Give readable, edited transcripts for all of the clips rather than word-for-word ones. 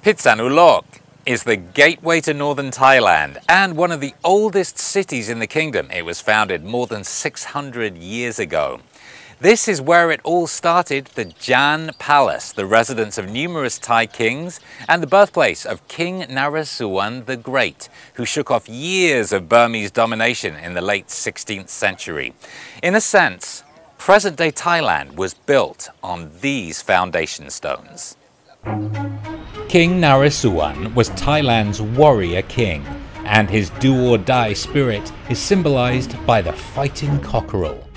Phitsanulok is the gateway to northern Thailand and one of the oldest cities in the kingdom. It was founded more than 600 years ago. This is where it all started, the Jan Palace, the residence of numerous Thai kings and the birthplace of King Naresuan the Great, who shook off years of Burmese domination in the late 16th century. In a sense, present-day Thailand was built on these foundation stones. King Naresuan was Thailand's warrior king, and his do-or-die spirit is symbolized by the fighting cockerel.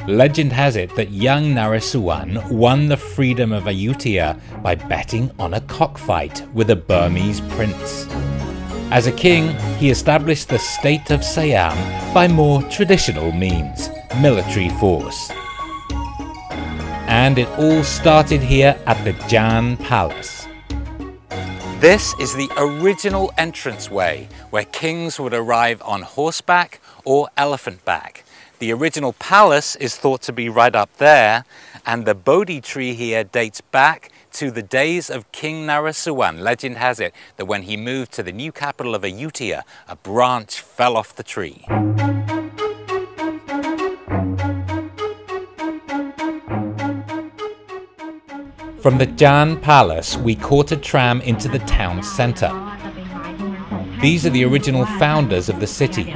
Legend has it that young Naresuan won the freedom of Ayutthaya by betting on a cockfight with a Burmese prince. As a king, he established the state of Siam by more traditional means, military force. And it all started here at the Jan Palace. This is the original entranceway where kings would arrive on horseback or elephant back. The original palace is thought to be right up there, and the Bodhi tree here dates back to the days of King Naresuan. Legend has it that when he moved to the new capital of Ayutthaya, a branch fell off the tree. From the Jan Palace, we caught a tram into the town centre. These are the original founders of the city,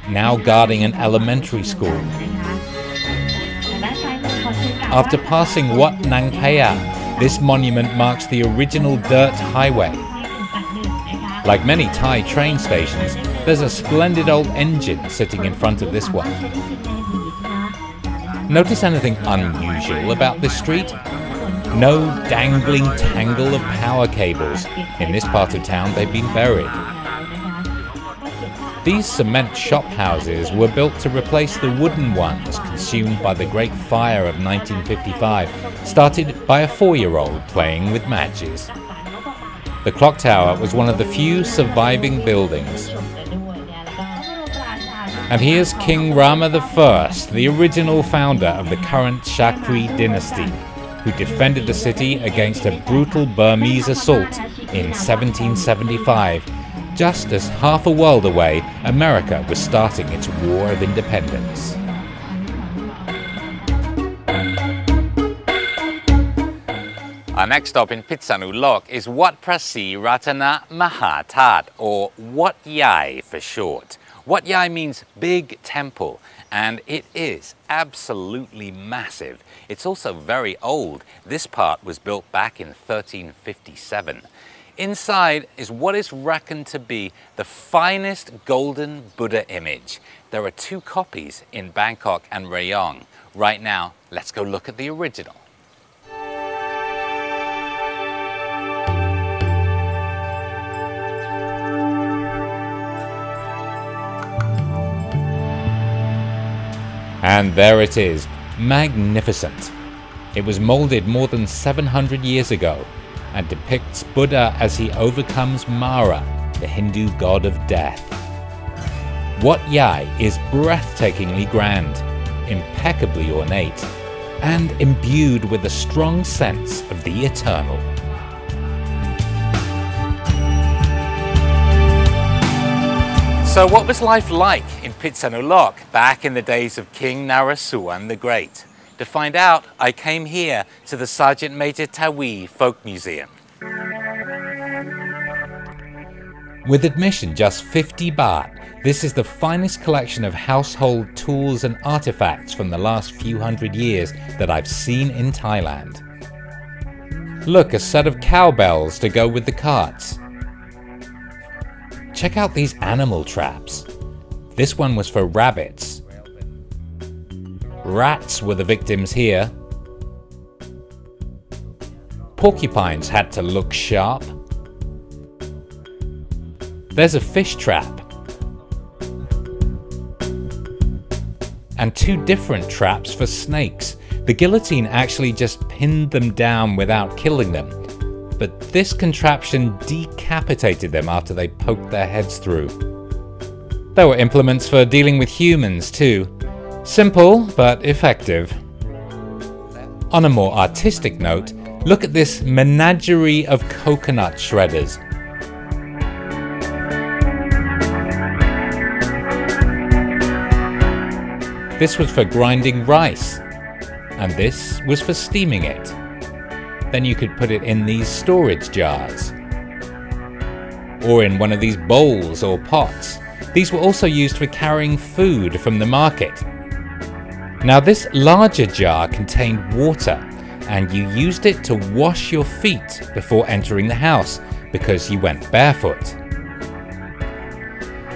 now guarding an elementary school. After passing Wat Nang Paya, this monument marks the original dirt highway. Like many Thai train stations, there's a splendid old engine sitting in front of this one. Notice anything unusual about this street? No dangling tangle of power cables. In this part of town, they've been buried. These cement shop houses were built to replace the wooden ones consumed by the Great Fire of 1955, started by a 4-year-old playing with matches. The clock tower was one of the few surviving buildings. And here's King Rama I, the original founder of the current Chakri dynasty, who defended the city against a brutal Burmese assault in 1775. Just as half a world away, America was starting its War of Independence. Our next stop in Phitsanulok is Wat Prasi Ratana Mahathat, or Wat Yai for short. Wat Yai means big temple, and it is absolutely massive. It's also very old. This part was built back in 1357. Inside is what is reckoned to be the finest golden Buddha image. There are 2 copies in Bangkok and Rayong. Right now, let's go look at the original. And there it is, magnificent. It was molded more than 700 years ago and depicts Buddha as he overcomes Mara, the Hindu god of death. Wat Yai is breathtakingly grand, impeccably ornate, and imbued with a strong sense of the eternal. So what was life like in Phitsanulok back in the days of King Naresuan the Great? To find out, I came here to the Sergeant Major Tawi Folk Museum. With admission just 50 baht, this is the finest collection of household tools and artifacts from the last few hundred years that I've seen in Thailand. Look, a set of cowbells to go with the carts. Check out these animal traps. This one was for rabbits. Rats were the victims here. Porcupines had to look sharp. There's a fish trap. And 2 different traps for snakes. The guillotine actually just pinned them down without killing them. But this contraption decapitated them after they poked their heads through. There were implements for dealing with humans too. Simple, but effective. On a more artistic note, Look at this menagerie of coconut shredders. This was for grinding rice, and this was for steaming it. Then you could put it in these storage jars, or in one of these bowls or pots. These were also used for carrying food from the market. Now this larger jar contained water, and you used it to wash your feet before entering the house because you went barefoot.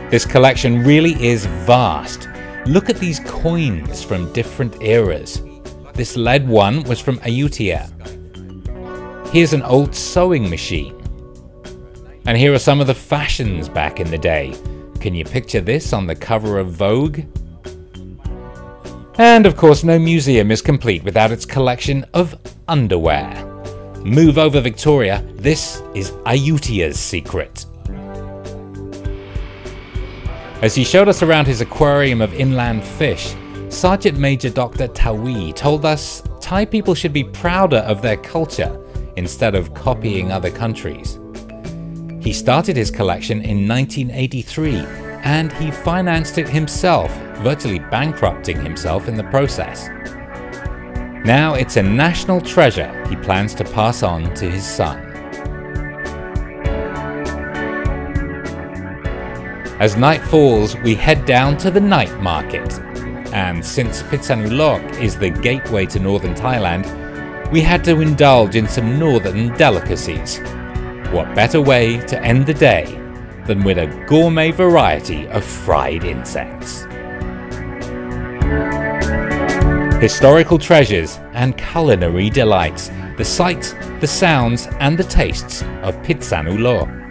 This collection really is vast. Look at these coins from different eras. This lead one was from Ayutthaya. Here's an old sewing machine. And here are some of the fashions back in the day. Can you picture this on the cover of Vogue? And of course, no museum is complete without its collection of underwear. Move over, Victoria. This is Ayutthaya's secret. As he showed us around his aquarium of inland fish, Sergeant Major Dr. Tawi told us Thai people should be prouder of their culture instead of copying other countries. He started his collection in 1983 and he financed it himself, virtually bankrupting himself in the process. Now it's a national treasure he plans to pass on to his son. As night falls, we head down to the night market. And since Phitsanulok is the gateway to northern Thailand, we had to indulge in some northern delicacies. What better way to end the day than with a gourmet variety of fried insects? Historical treasures and culinary delights, the sights, the sounds and the tastes of Phitsanulok.